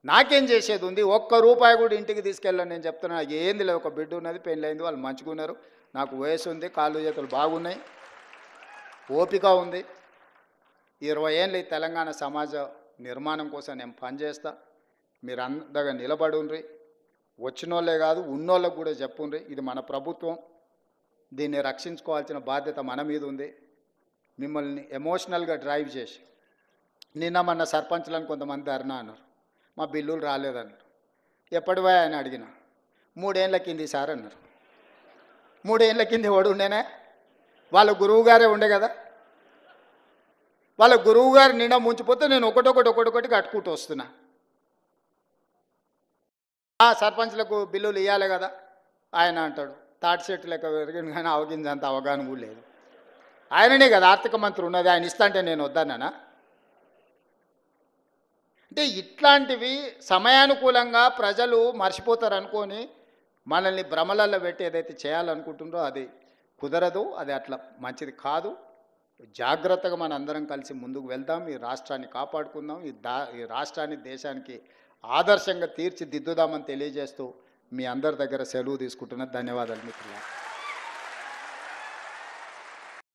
నాకేం చేసేది ఉంది? ఒక్క రూపాయి కూడా ఇంటికి తీసుకెళ్ళను. నేను చెప్తున్నా, నాకు ఏంది లేదు, ఒక బిడ్డ ఉన్నది, పెళ్ళైంది, వాళ్ళు మంచిగా ఉన్నారు, నాకు వయసు ఉంది, కాళ్ళు చేతులు బాగున్నాయి, ఓపిక ఉంది. 20 ఏళ్ళు ఈ తెలంగాణ సమాజ నిర్మాణం కోసం నేను పనిచేస్తా. మీరు అందగా నిలబడి ఉండ్రి. వచ్చినోళ్ళే కాదు, ఉన్నోళ్ళకు కూడా చెప్పుండ్రి, ఇది మన ప్రభుత్వం, దీన్ని రక్షించుకోవాల్సిన బాధ్యత మన మీద ఉంది. మిమ్మల్ని ఎమోషనల్గా డ్రైవ్ చేసి నిన్న మన సర్పంచ్లను కొంతమంది ధర్నా అన్నారు, మా బిల్లులు రాలేదన్నారు. ఎప్పటివా అని అడిగిన, 3 ఏళ్ళ కింది సార్ అన్నారు. 3 ఏళ్ళ కింది వాడు ఉండేనే, వాళ్ళ గురువు గారే ఉండే కదా. వాళ్ళ గురువు గారు నిండా ముంచిపోతే నేను ఒకటొకటి కట్టుకుంటూ వస్తున్నా. సర్పంచ్లకు బిల్లులు ఇవ్వాలి కదా. ఆయన అంటాడు, తాటి చెట్టు లెక్క పెరిగింది కానీ అవగింజంత అవగాహన కూడా లేదు. ఆయననే కదా ఆర్థిక మంత్రి ఉన్నది, ఆయన ఇస్తా అంటే నేను వద్దన్నానా? అంటే ఇట్లాంటివి సమయానుకూలంగా ప్రజలు మర్చిపోతారు అనుకొని మనల్ని భ్రమలలో పెట్టి ఏదైతే చేయాలనుకుంటుందో అది కుదరదు, అది అట్లా మంచిది కాదు. జాగ్రత్తగా మన అందరం కలిసి ముందుకు వెళ్దాం, ఈ రాష్ట్రాన్ని కాపాడుకుందాం, ఈ రాష్ట్రాన్ని దేశానికి ఆదర్శంగా తీర్చిదిద్దుదామని తెలియజేస్తూ మీ అందరి దగ్గర సెలవు తీసుకుంటున్నా. ధన్యవాదాలు మిత్రులారా.